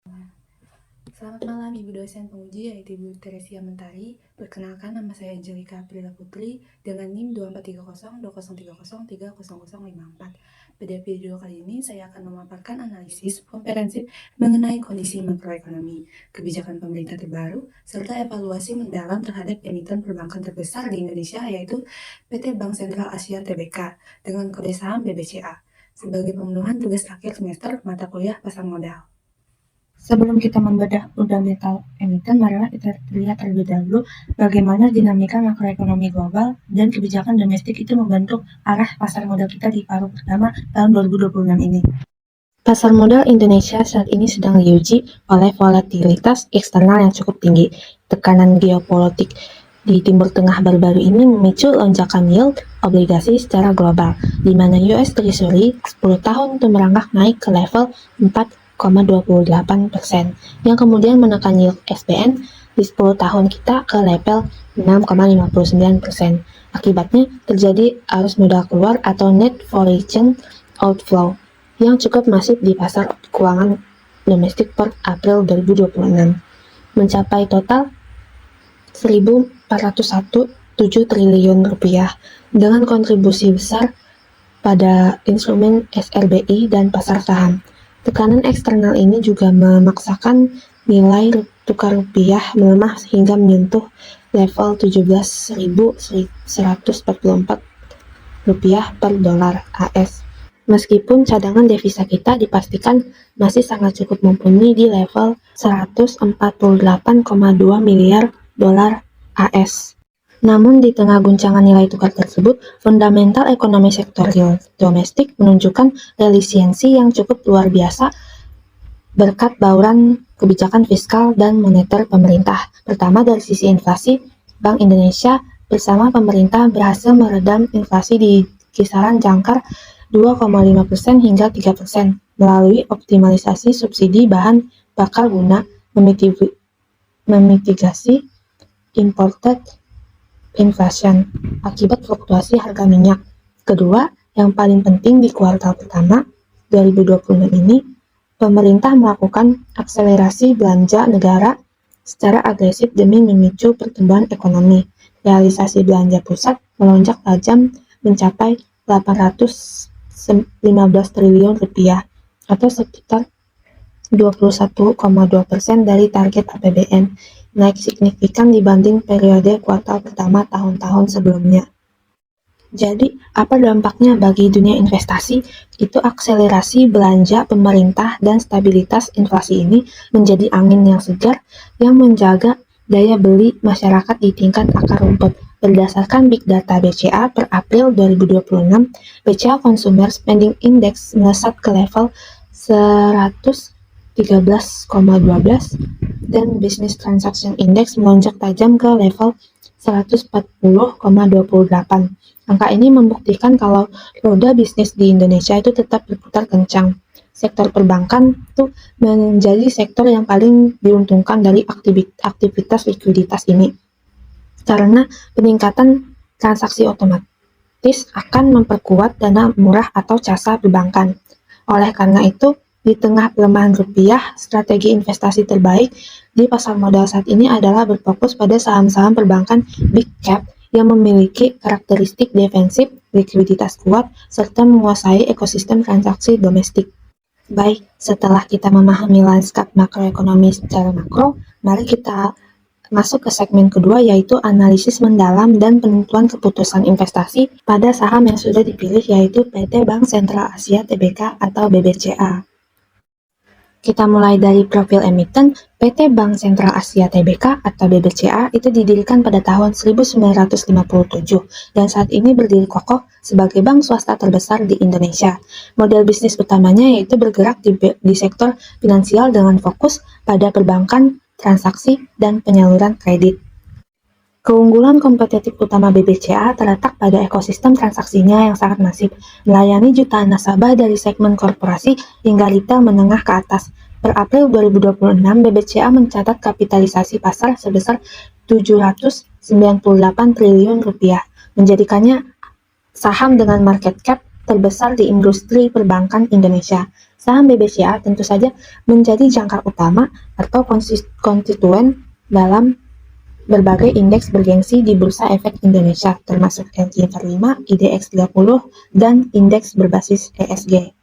Selamat malam Ibu dosen penguji yaitu Ibu Teresia Mentari. Perkenalkan, nama saya Angelika Aprila Putri dengan NIM 243020303054. Pada video kali ini saya akan memaparkan analisis komprehensif mengenai kondisi makroekonomi, kebijakan pemerintah terbaru, serta evaluasi mendalam terhadap emiten perbankan terbesar di Indonesia yaitu PT Bank Sentral Asia Tbk dengan kode saham BBCA sebagai pemenuhan tugas akhir semester mata kuliah pasar modal. Sebelum kita membedah fundamental emiten, marilah kita lihat terlebih dahulu bagaimana dinamika makroekonomi global dan kebijakan domestik itu membentuk arah pasar modal kita di paruh pertama tahun 2026 ini. Pasar modal Indonesia saat ini sedang diuji oleh volatilitas eksternal yang cukup tinggi. Tekanan geopolitik di Timur Tengah baru-baru ini memicu lonjakan yield obligasi secara global, di mana US Treasury 10 tahun itu merangkak naik ke level 4,28%, yang kemudian menekan yield SBN di 10 tahun kita ke level 6,59%. Akibatnya terjadi arus modal keluar atau net foreign outflow yang cukup masif di pasar keuangan domestik per April 2026, mencapai total 1.401,7 triliun rupiah dengan kontribusi besar pada instrumen SLBI dan pasar saham. Tekanan eksternal ini juga memaksakan nilai tukar rupiah melemah hingga menyentuh level 17.144 rupiah per dolar AS. Meskipun cadangan devisa kita dipastikan masih sangat cukup mumpuni di level 148,2 miliar dolar AS. Namun di tengah guncangan nilai tukar tersebut, fundamental ekonomi sektor real domestik menunjukkan resiliensi yang cukup luar biasa berkat bauran kebijakan fiskal dan moneter pemerintah. Pertama, dari sisi inflasi, Bank Indonesia bersama pemerintah berhasil meredam inflasi di kisaran jangkar 2,5% hingga 3% melalui optimalisasi subsidi bahan bakar guna memitigasi imported inflation akibat fluktuasi harga minyak. Kedua, yang paling penting di kuartal pertama 2026 ini, pemerintah melakukan akselerasi belanja negara secara agresif demi memicu pertumbuhan ekonomi. Realisasi belanja pusat melonjak tajam mencapai 815 triliun rupiah atau sekitar 21,2% dari target APBN, naik signifikan dibanding periode kuartal pertama tahun-tahun sebelumnya. Jadi, apa dampaknya bagi dunia investasi? Itu akselerasi belanja pemerintah dan stabilitas inflasi ini menjadi angin yang segar yang menjaga daya beli masyarakat di tingkat akar rumput. Berdasarkan Big Data BCA per April 2026, BCA Consumer Spending Index melesat ke level 113,12 dan Business Transaction Index melonjak tajam ke level 140,28. Angka ini membuktikan kalau roda bisnis di Indonesia itu tetap berputar kencang. Sektor perbankan itu menjadi sektor yang paling diuntungkan dari aktivitas likuiditas ini, karena peningkatan transaksi otomatis akan memperkuat dana murah atau jasa perbankan. Oleh karena itu, di tengah pelemahan rupiah, strategi investasi terbaik di pasar modal saat ini adalah berfokus pada saham-saham perbankan big cap yang memiliki karakteristik defensif, likuiditas kuat, serta menguasai ekosistem transaksi domestik. Baik, setelah kita memahami lanskap makroekonomi secara makro, mari kita masuk ke segmen kedua, yaitu analisis mendalam dan penentuan keputusan investasi pada saham yang sudah dipilih, yaitu PT Bank Sentral Asia Tbk atau BBCA. Kita mulai dari profil emiten. PT Bank Sentral Asia Tbk atau BBCA itu didirikan pada tahun 1957 dan saat ini berdiri kokoh sebagai bank swasta terbesar di Indonesia. Model bisnis utamanya yaitu bergerak di sektor finansial dengan fokus pada perbankan, transaksi, dan penyaluran kredit. Keunggulan kompetitif utama BBCA terletak pada ekosistem transaksinya yang sangat masif, melayani jutaan nasabah dari segmen korporasi hingga retail menengah ke atas. Per April 2026, BBCA mencatat kapitalisasi pasar sebesar 798 triliun rupiah, menjadikannya saham dengan market cap terbesar di industri perbankan Indonesia. Saham BBCA tentu saja menjadi jangkar utama atau konstituen dalam berbagai indeks bergengsi di Bursa Efek Indonesia, termasuk LQ45, IDX 30, dan indeks berbasis ESG.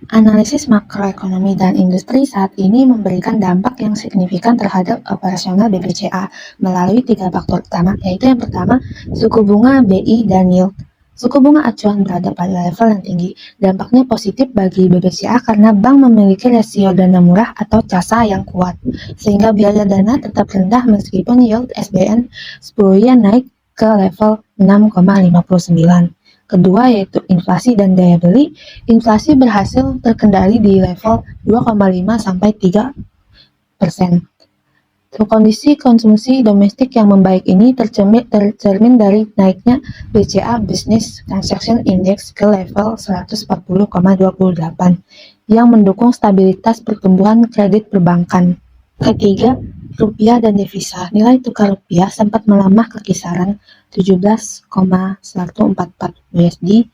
Analisis makroekonomi dan industri saat ini memberikan dampak yang signifikan terhadap operasional BBCA melalui 3 faktor utama, yaitu yang pertama, suku bunga BI dan yield. Suku bunga acuan berada pada level yang tinggi. Dampaknya positif bagi BBCA karena bank memiliki rasio dana murah atau CASA yang kuat, sehingga biaya dana tetap rendah meskipun yield SBN 10-yen naik ke level 6,59. Kedua yaitu inflasi dan daya beli. Inflasi berhasil terkendali di level 2,5 sampai 3%. Kondisi konsumsi domestik yang membaik ini tercermin dari naiknya BCA Business Transaction Index ke level 140,28 yang mendukung stabilitas pertumbuhan kredit perbankan. Ketiga, rupiah dan devisa. Nilai tukar rupiah sempat melemah ke kisaran 17,144 USD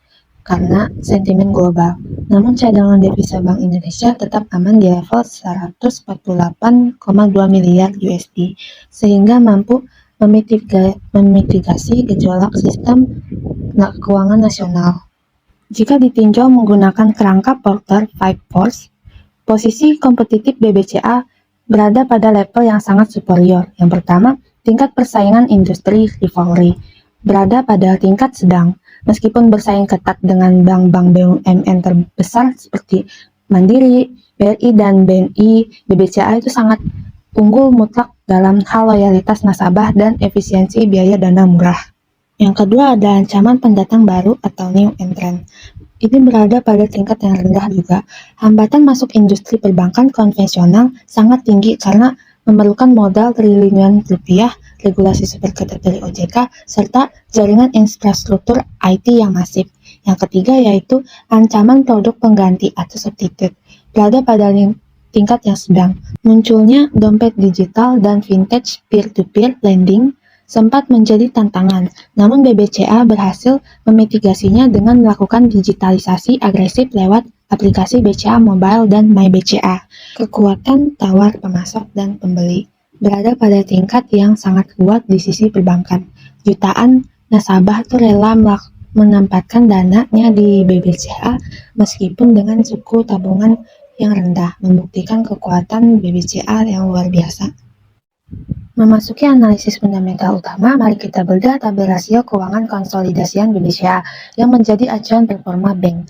karena sentimen global. Namun cadangan devisa Bank Indonesia tetap aman di level 148,2 miliar USD, sehingga mampu memitigasi gejolak sistem keuangan nasional. Jika ditinjau menggunakan kerangka Porter 5 Force, posisi kompetitif BBCA berada pada level yang sangat superior. Yang pertama, tingkat persaingan industri rivalry berada pada tingkat sedang. Meskipun bersaing ketat dengan bank-bank BUMN terbesar seperti Mandiri, BRI, dan BNI, BBCA itu sangat unggul mutlak dalam hal loyalitas nasabah dan efisiensi biaya dana murah. Yang kedua ada ancaman pendatang baru atau new entrant. Ini berada pada tingkat yang rendah juga. Hambatan masuk industri perbankan konvensional sangat tinggi karena memerlukan modal triliunan rupiah, regulasi super ketat dari OJK, serta jaringan infrastruktur IT yang masif. Yang ketiga yaitu ancaman produk pengganti atau substitute, berada pada tingkat yang sedang. Munculnya dompet digital dan vintage peer-to-peer lending sempat menjadi tantangan, namun BBCA berhasil memitigasinya dengan melakukan digitalisasi agresif lewat aplikasi BCA Mobile dan MyBCA. Kekuatan tawar pemasok dan pembeli berada pada tingkat yang sangat kuat di sisi perbankan. Jutaan nasabah tuh rela menempatkan dananya di BBCA meskipun dengan suku tabungan yang rendah, membuktikan kekuatan BBCA yang luar biasa. Memasuki analisis fundamental utama, mari kita bedah tabel rasio keuangan konsolidasian BBCA yang menjadi acuan performa bank.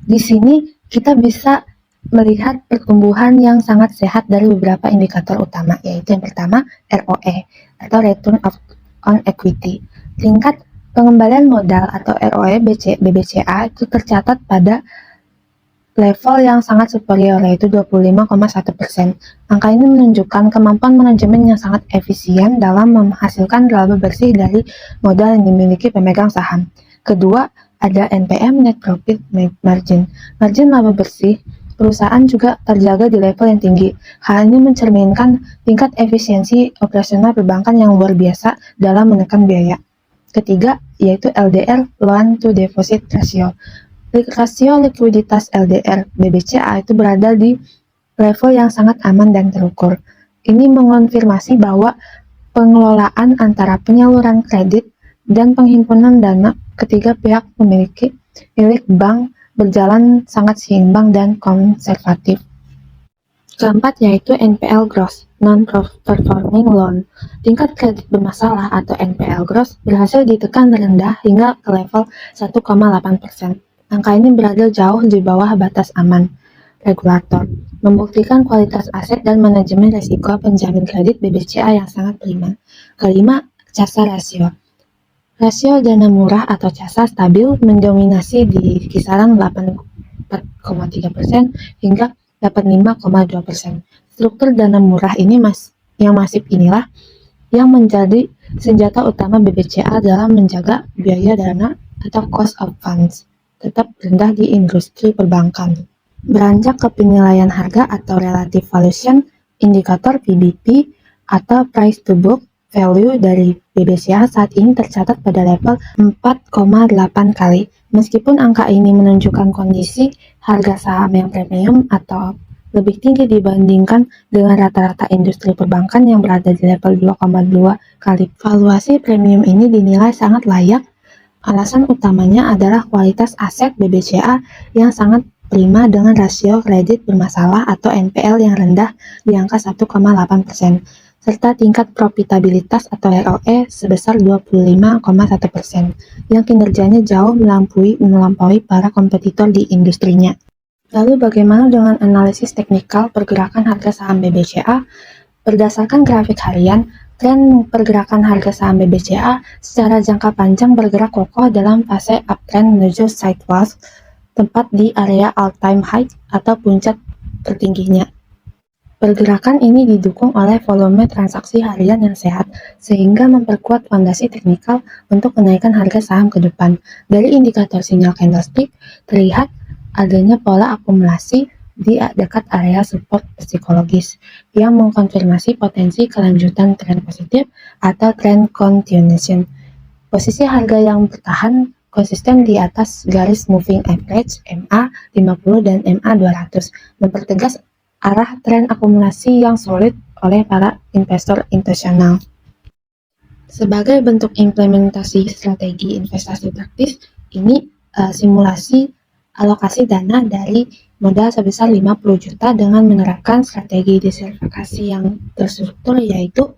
Di sini kita bisa melihat pertumbuhan yang sangat sehat dari beberapa indikator utama, yaitu yang pertama ROE atau Return on Equity. Tingkat pengembalian modal atau ROE BBCA itu tercatat pada level yang sangat superior, yaitu 25,1%. Angka ini menunjukkan kemampuan manajemen yang sangat efisien dalam menghasilkan laba bersih dari modal yang dimiliki pemegang saham. Kedua, ada NPM, Net Profit Margin. Margin laba bersih perusahaan juga terjaga di level yang tinggi. Hal ini mencerminkan tingkat efisiensi operasional perbankan yang luar biasa dalam menekan biaya. Ketiga, yaitu LDR, Loan to Deposit Ratio. Rasio likuiditas LDR BBCA itu berada di level yang sangat aman dan terukur. Ini mengonfirmasi bahwa pengelolaan antara penyaluran kredit dan penghimpunan dana ketiga pihak milik bank berjalan sangat seimbang dan konservatif. Keempat yaitu NPL Gross, Non-Performing Loan. Tingkat kredit bermasalah atau NPL Gross berhasil ditekan rendah hingga ke level 1,8%. Angka ini berada jauh di bawah batas aman regulator, membuktikan kualitas aset dan manajemen risiko penjamin kredit BBCA yang sangat prima. Kelima, CASA Rasio. Rasio dana murah atau CASA stabil mendominasi di kisaran 84,3% hingga 85,2%. Struktur dana murah ini yang masif inilah yang menjadi senjata utama BBCA dalam menjaga biaya dana atau cost of funds tetap rendah di industri perbankan. Beranjak ke penilaian harga atau relative valuation, indikator PBP atau price to book value dari BBCA saat ini tercatat pada level 4,8 kali. Meskipun angka ini menunjukkan kondisi harga saham yang premium atau lebih tinggi dibandingkan dengan rata-rata industri perbankan yang berada di level 2,2 kali. Valuasi premium ini dinilai sangat layak. Alasan utamanya adalah kualitas aset BBCA yang sangat prima dengan rasio kredit bermasalah atau NPL yang rendah di angka 1,8%, serta tingkat profitabilitas atau ROE sebesar 25,1%, yang kinerjanya jauh melampaui para kompetitor di industrinya. Lalu bagaimana dengan analisis teknikal pergerakan harga saham BBCA? Berdasarkan grafik harian, tren pergerakan harga saham BBCA secara jangka panjang bergerak kokoh dalam fase uptrend menuju sideways, tepat di area all-time high atau puncak tertingginya. Pergerakan ini didukung oleh volume transaksi harian yang sehat, sehingga memperkuat fondasi teknikal untuk kenaikan harga saham ke depan. Dari indikator sinyal candlestick, terlihat adanya pola akumulasi di dekat area support psikologis yang mengkonfirmasi potensi kelanjutan tren positif atau trend continuation. Posisi harga yang bertahan konsisten di atas garis moving average MA 50 dan MA 200, mempertegas arah tren akumulasi yang solid oleh para investor institusional. Sebagai bentuk implementasi strategi investasi praktis, ini simulasi alokasi dana dari modal sebesar 50 juta dengan menerapkan strategi diversifikasi yang terstruktur, yaitu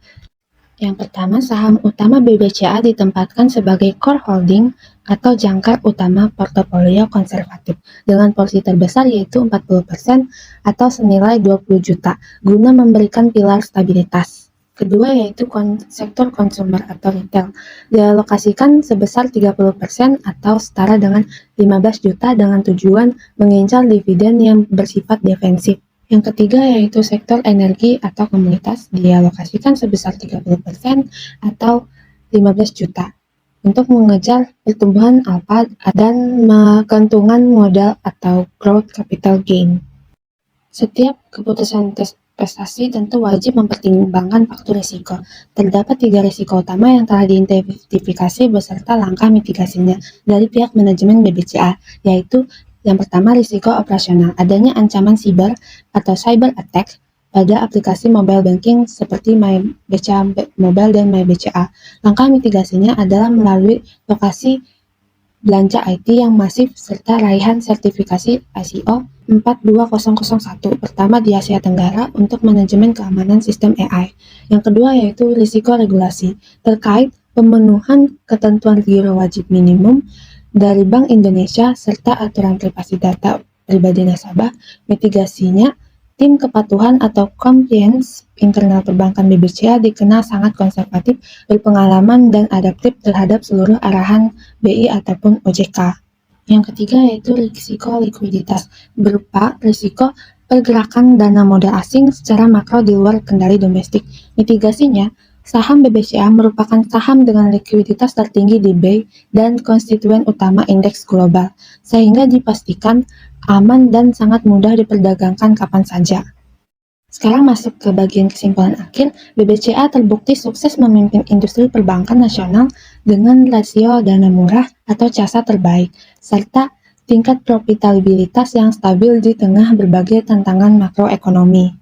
yang pertama, saham utama BBCA ditempatkan sebagai core holding atau jangkar utama portofolio konservatif dengan porsi terbesar yaitu 40% atau senilai 20 juta guna memberikan pilar stabilitas. Kedua yaitu sektor konsumer atau retail, dialokasikan sebesar 30% atau setara dengan 15 juta dengan tujuan mengincar dividen yang bersifat defensif. Yang ketiga yaitu sektor energi atau komoditas, dialokasikan sebesar 30% atau 15 juta untuk mengejar pertumbuhan alfa dan keuntungan modal atau growth capital gain. Setiap keputusan investasi tentu wajib mempertimbangkan faktor risiko. Terdapat 3 risiko utama yang telah diidentifikasi beserta langkah mitigasinya dari pihak manajemen BBCA, yaitu yang pertama, risiko operasional. Adanya ancaman siber atau cyber attack pada aplikasi mobile banking seperti MyBCA Mobile dan MyBCA. Langkah mitigasinya adalah melalui lokasi belanja IT yang masif serta raihan sertifikasi ISO 42001 pertama di Asia Tenggara untuk manajemen keamanan sistem AI. Yang kedua yaitu risiko regulasi terkait pemenuhan ketentuan giro wajib minimum dari Bank Indonesia serta aturan privasi data pribadi nasabah. Mitigasinya, tim kepatuhan atau compliance internal perbankan BBCA dikenal sangat konservatif, berpengalaman dan adaptif terhadap seluruh arahan BI ataupun OJK. Yang ketiga yaitu risiko likuiditas, berupa risiko pergerakan dana modal asing secara makro di luar kendali domestik. Mitigasinya, saham BBCA merupakan saham dengan likuiditas tertinggi di BI dan konstituen utama indeks global, sehingga dipastikan aman dan sangat mudah diperdagangkan kapan saja. Sekarang masuk ke bagian kesimpulan akhir, BBCA terbukti sukses memimpin industri perbankan nasional dengan rasio dana murah atau CASA terbaik, serta tingkat profitabilitas yang stabil di tengah berbagai tantangan makroekonomi.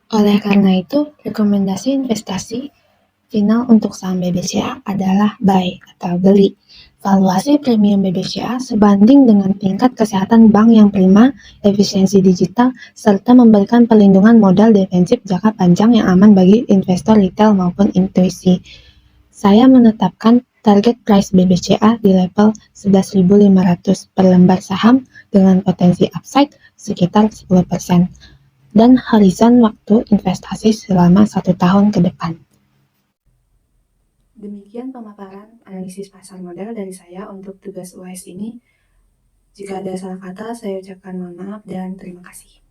Oleh karena itu, rekomendasi investasi final untuk saham BBCA adalah buy atau beli. Valuasi premium BBCA sebanding dengan tingkat kesehatan bank yang prima, efisiensi digital, serta memberikan perlindungan modal defensif jangka panjang yang aman bagi investor retail maupun intuisi. Saya menetapkan target price BBCA di level 11.500 per lembar saham dengan potensi upside sekitar 10% dan horizon waktu investasi selama 1 tahun ke depan. Demikian pemaparan analisis pasar modal dari saya untuk tugas UAS ini. Jika ada salah kata, saya ucapkan mohon maaf dan terima kasih.